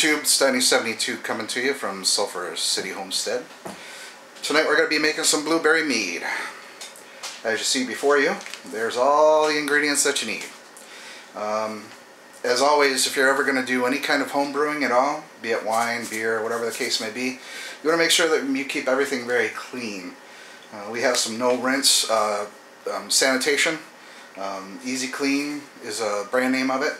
YouTube, Steiny72 coming to you from Sulfur City Homestead. Tonight we're going to be making some blueberry mead. As you see before you, there's all the ingredients that you need. As always, if you're ever going to do any kind of home brewing at all, be it wine, beer, whatever the case may be, you want to make sure that you keep everything very clean. We have some no rinse sanitation. Easy Clean is a brand name of it.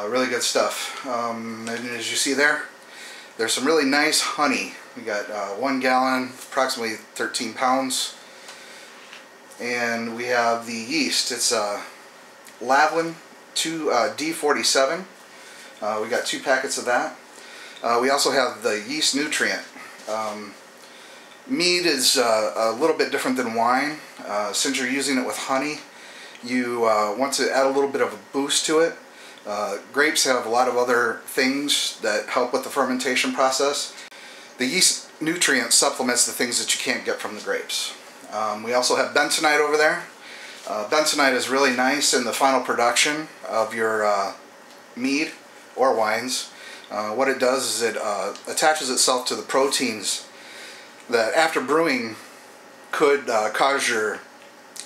Really good stuff. And as you see there's some really nice honey. We got 1 gallon, approximately 13 pounds. And we have the yeast. It's Lavlin D47. We got 2 packets of that. We also have the Yeast Nutrient. Mead is a little bit different than wine. Since you're using it with honey, you want to add a little bit of a boost to it. Grapes have a lot of other things that help with the fermentation process. The yeast nutrient supplements the things that you can't get from the grapes. We also have bentonite over there. Bentonite is really nice in the final production of your mead or wines. What it does is it attaches itself to the proteins that after brewing could cause your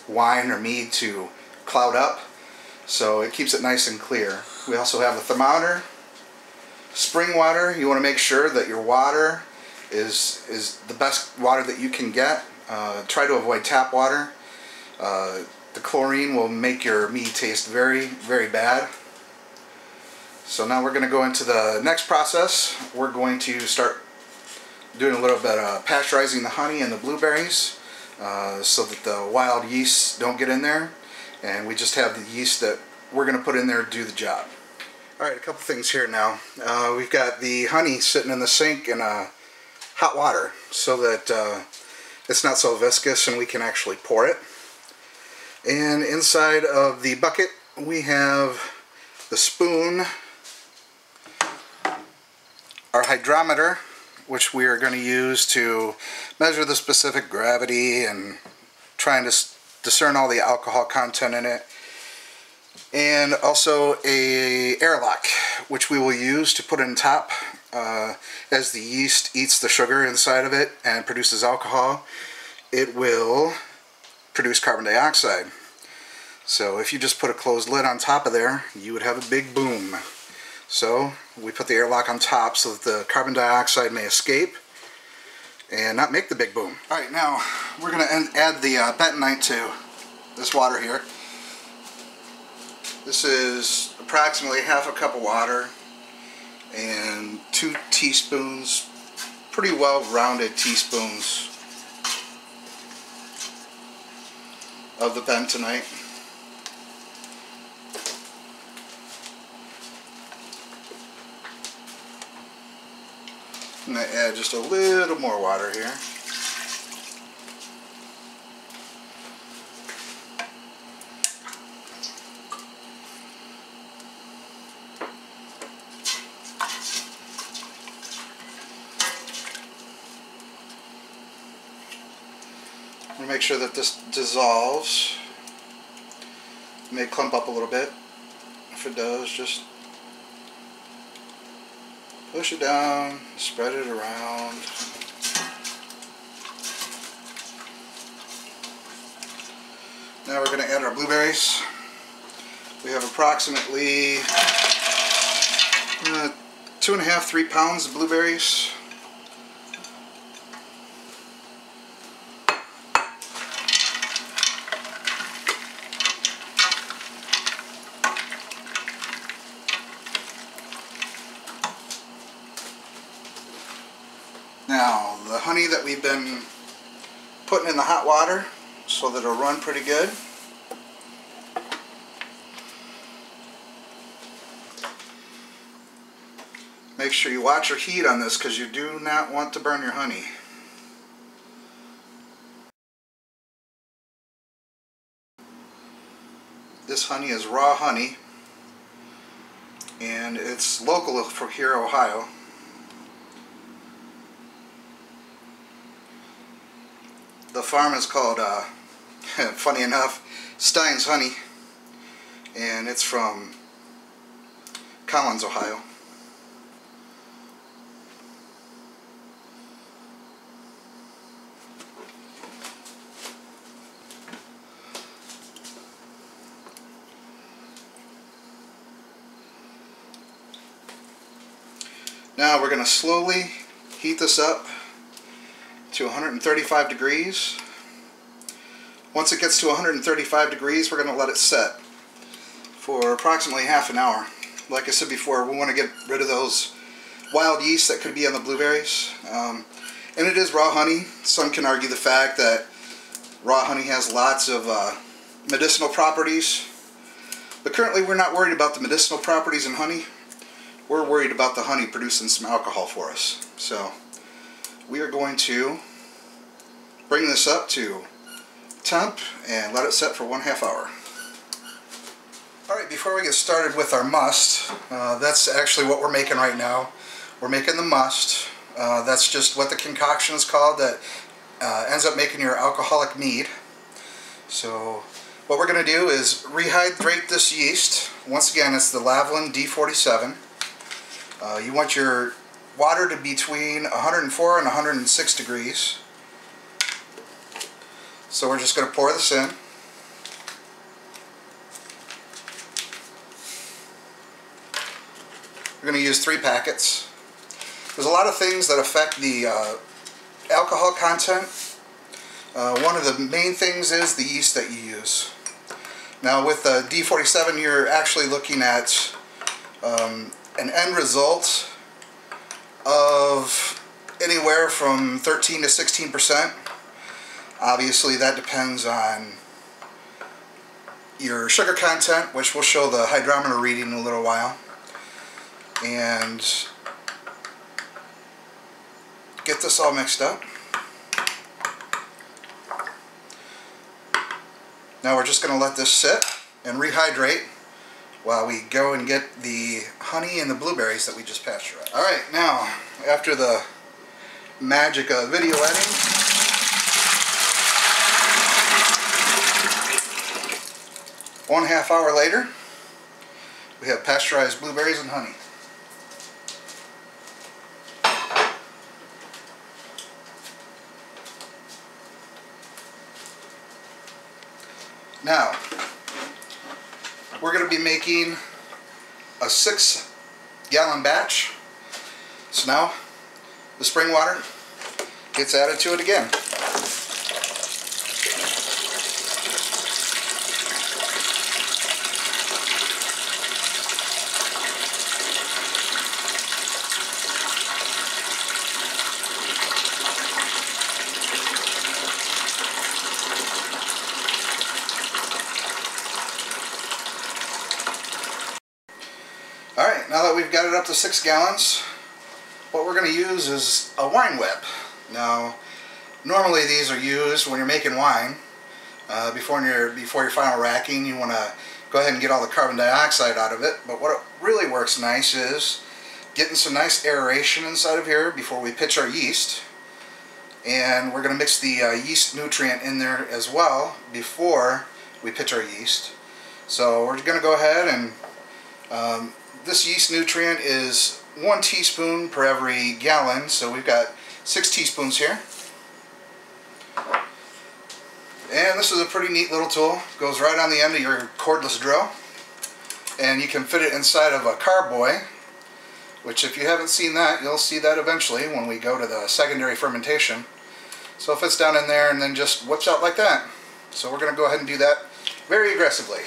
wine or mead to cloud up. So it keeps it nice and clear. We also have a thermometer. Spring water, you want to make sure that your water is the best water that you can get. Try to avoid tap water. The chlorine will make your mead taste very, very bad. So now we're going to go into the next process. We're going to start doing a little bit of pasteurizing the honey and the blueberries so that the wild yeasts don't get in there. And we just have the yeast that we're going to put in there to do the job. Alright, a couple things here now. We've got the honey sitting in the sink in hot water so that it's not so viscous and we can actually pour it. And inside of the bucket we have the spoon, our hydrometer, which we are going to use to measure the specific gravity and trying to discern all the alcohol content in it, and also a airlock, which we will use to put in top as the yeast eats the sugar inside of it and produces alcohol. It will produce carbon dioxide. So if you just put a closed lid on top of there, you would have a big boom. So we put the airlock on top so that the carbon dioxide may escape and not make the big boom. Alright, now we're going to add the bentonite to this water here. This is approximately half a cup of water and 2 teaspoons, pretty well rounded teaspoons of the bentonite. I'm going to add just a little more water here. I'm going to make sure that this dissolves. It may clump up a little bit. If it does, just push it down, spread it around. Now we're going to add our blueberries. We have approximately 2.5–3 pounds of blueberries. Now, the honey that we've been putting in the hot water so that it'll run pretty good. Make sure you watch your heat on this because you do not want to burn your honey. This honey is raw honey and it's local for here, Ohio. The farm is called, funny enough, Stein's Honey, and it's from Collins, Ohio. Now we're going to slowly heat this up to 135 degrees. Once it gets to 135 degrees, we're going to let it set for approximately half an hour. Like I said before, we want to get rid of those wild yeast that could be on the blueberries. And it is raw honey. Some can argue the fact that raw honey has lots of medicinal properties. But currently we're not worried about the medicinal properties in honey. We're worried about the honey producing some alcohol for us. So we are going to bring this up to temp and let it set for 1/2 hour. Alright, before we get started with our must, that's actually what we're making right now. We're making the must. That's just what the concoction is called that ends up making your alcoholic mead. So what we're going to do is rehydrate this yeast. Once again, it's the Lavalin D47. You want your water to be between 104 and 106 degrees. So we're just going to pour this in. We're going to use 3 packets. There's a lot of things that affect the alcohol content. One of the main things is the yeast that you use. Now with the D47, you're actually looking at an end result of anywhere from 13 to 16%. Obviously that depends on your sugar content, which we'll show the hydrometer reading in a little while. And get this all mixed up. Now we're just going to let this sit and rehydrate while we go and get the honey and the blueberries that we just pasteurized. Alright, now after the magic of video editing, one half hour later, we have pasteurized blueberries and honey. Now, we're going to be making a 6-gallon batch. So now, the spring water gets added to it again. Alright, now that we've got it up to 6 gallons, what we're going to use is a wine whip. Now, normally these are used when you're making wine. Before your final racking, you want to go ahead and get all the carbon dioxide out of it. But what really works nice is getting some nice aeration inside of here before we pitch our yeast. And we're going to mix the yeast nutrient in there as well before we pitch our yeast. So we're going to go ahead and this yeast nutrient is 1 teaspoon per every gallon, so we've got 6 teaspoons here. And this is a pretty neat little tool. Goes right on the end of your cordless drill. And you can fit it inside of a carboy, which if you haven't seen that, you'll see that eventually when we go to the secondary fermentation. So it fits down in there and then just whips out like that. So we're going to go ahead and do that very aggressively.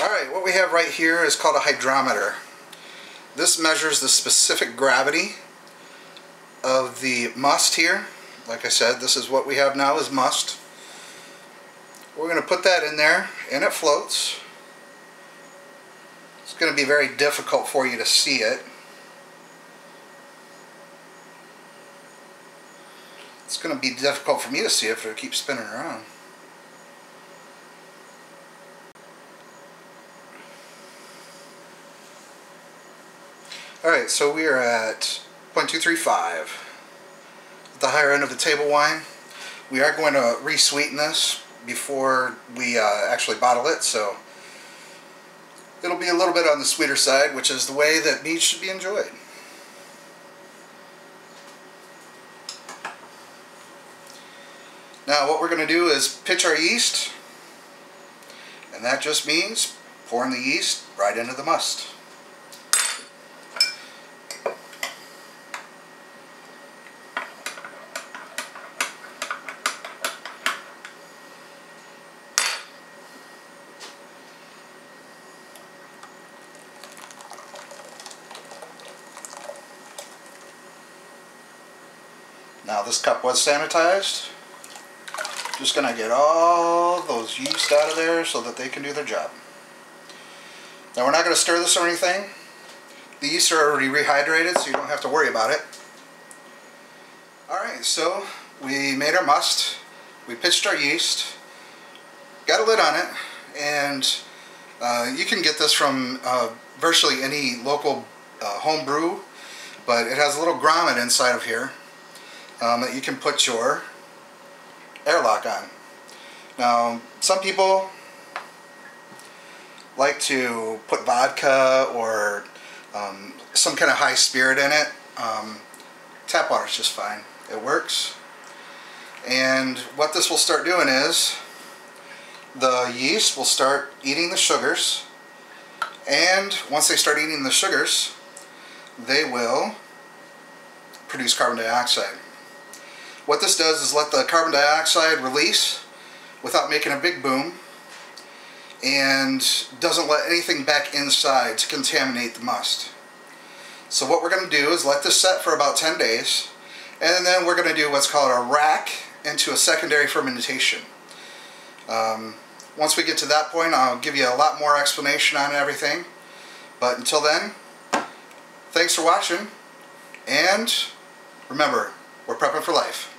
Alright, what we have right here is called a hydrometer. This measures the specific gravity of the must here. Like I said, this is what we have now is must. We're going to put that in there and it floats. It's going to be very difficult for you to see it. It's going to be difficult for me to see it if it keeps spinning around. Alright, so we are at 0.235. At the higher end of the table wine. We are going to re-sweeten this before we actually bottle it, so it'll be a little bit on the sweeter side, which is the way that mead should be enjoyed. Now what we're going to do is pitch our yeast, and that just means pouring the yeast right into the must. Now this cup was sanitized. Just going to get all those yeast out of there so that they can do their job. Now we're not going to stir this or anything. The yeast are already rehydrated, so you don't have to worry about it. Alright, so we made our must. We pitched our yeast. Got a lid on it. And you can get this from virtually any local home brew. But it has a little grommet inside of here that you can put your airlock on. Now, some people like to put vodka or some kind of high spirit in it. Tap water is just fine. It works. And what this will start doing is the yeast will start eating the sugars, and once they start eating the sugars, they will produce carbon dioxide. What this does is let the carbon dioxide release without making a big boom, and doesn't let anything back inside to contaminate the must. So what we're going to do is let this set for about 10 days, and then we're going to do what's called a rack into a secondary fermentation. Once we get to that point, I'll give you a lot more explanation on everything. But until then, thanks for watching, and remember, we're prepping for life.